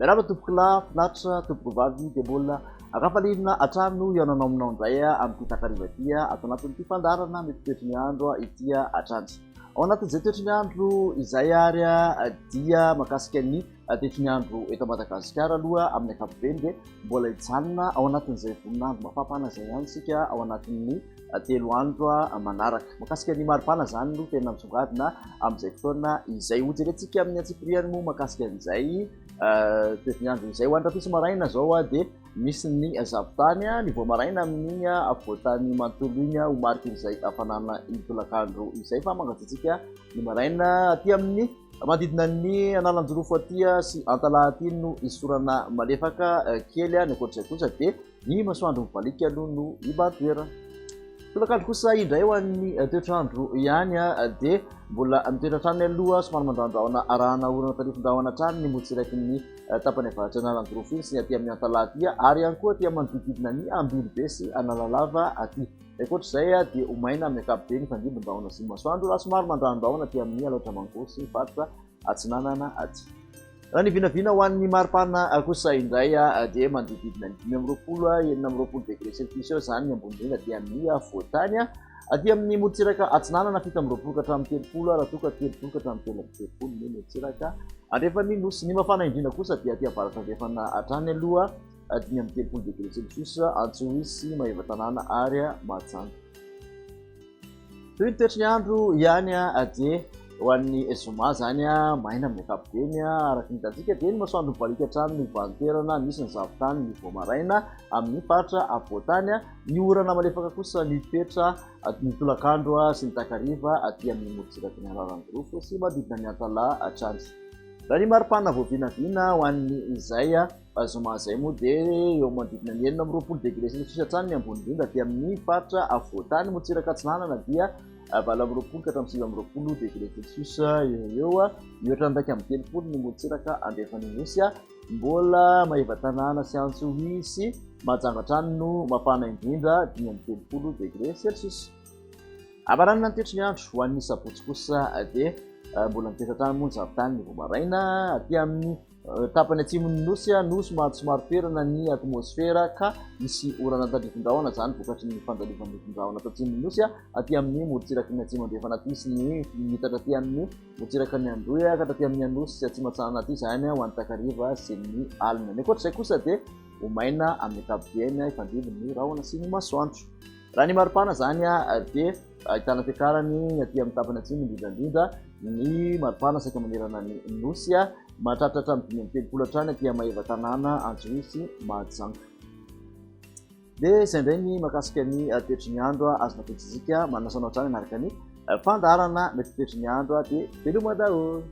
Miarahaba tompoko lahy finaritra tompoko vavy dia mbola akafalina atrano iananao aminao indray amin'ny takariva ity ato anatin'ity fandarana mety toetry ny andro ity atrany. Ao anatin'izay toetry ny andro izay ary dia mahakasika ny toetry ny andro eto Madagasikara aloha amin'ny ankapobeny dia mbola hijanona ao anatin'izay voninandro mafampana izay ihany isika ao anatin'ny 3 andro manaraka. Mahakasika ny maripana izany no tena misongadina amin'izay fotoana izay hojerentsika amin'ny antsipiriany moa mahakasika an'izay toetry ny andro izay ho andrapisy maraina zao dia misy ny zavotany ny voamaraina amin'ny voatany manontolo iny ho mariky izay hafanana itolakandro izay fa mangatsitsika ny maraina aty amin'ny manodidina ny analanjorofo aty sy antalahy aty no isorana malefaka kely ny ankoatr'izay kosa dia ny masoandro mivalika aloha no ibantoera. Tolakandro kosa indray ho an'ny toetrandro ihany dia mbola mitoetra trano aloha somary mandrandraona arahana orana tarifindrahona trano ny motsiraky ny tapany avaratra analanjorofo iny sy aty amin'ny antalahy aty ary ihany koa aty manodididina ny Ambilobe sy Analalava aty. Ankoatr'izay dia omaina amin'ny ankapobeny fandrimbondrahona sy masoandro raha somary mandrandraona aty amin'ny alaotra mangosy sy faritra atsinanana aty. Raha ny vinavina ho an'ny maripana kosa indray dia manodididina ny 5 degré celsius zany ny ambony indrindra dia amin'ny voatany aty amin'ny motsiraka atsinanana 7 ka hatramin'ny 30 raha toa ka 30 ka hatramin'ny 30 ny motsiraka andrefany nosy. Ny mafana indrindra kosa dia aty avaratra andrefana hatrany aloha dimy amin'ny 30 degré celsius Antsohisy Mahevatanana ary Mahajanga. Toy ny toetry ny andro ihany dia ho an'ny zoma zany maina amin'ny ankapobeny araka ny hitantsika dia ny masoandro mivalika hatrany ny vantoerana misy ny zavotany ny voamaraina amin'ny faritra avoatany ny orana malefaka kosa ny toetra ny tolakandro sy ny takariva aty amin'ny motsiraky ny analanjorofo sy manodidina ny antalahy hatrany. Raha ny maripana voavinavina ho an'ny izay zoma zay moa dia eo manodidina ny 20 degré celsius hatrany ny ambony indrindra dia amin'ny faritra avoatany motsiraka atsinanana dia 20 ka hatramin'ny 20 degré celsius eo mihoatra ndraiky amin'ny 30 ny motsiraka andrefany nosy mbola Mahevatanana sy Antsohisy Mahajanga hatrany no mafana indrindra 30 degré celsius. Abaranina ny toetry ny andro ho an'ny sabotsy kosa dia mbola mitoetra trano moa ny zavotany ny voamaraina aty amin'ny tapany atsimon'ny nosy somary toerana ny atmosfera ka misy orana tandrifindrahona zany vokatry ny fandalivandrifindrahona atsimon'ny nosy aty amin'ny motsiraky ny atsimo andrefana aty sy ny mitatra aty amin'ny motsiraky ny Andohy ka taty amin'ny Anosy sy atsimatsanana aty zany ho an'ny takariva sy ny alina. Ny ankoatr'izay kosa dia omaina amin'ny ankapobeny ifandrimbony rahona sy ny masoandro. Raha ny maripana zany dia ahitana fiakarany aty amin'ny tapany atsimo indrindrandrindra ny maripana saika manerana ny nosy mahatratratra amin'ny 30 hatrany aty Mahevatanana Antsohisy Mahajanga. Dia izay indray ny mahakasika ny toetry ny andro azona fetsizika manasanao hatrany anaraka ny fandarana mety toetry ny andro dia veloma daholo.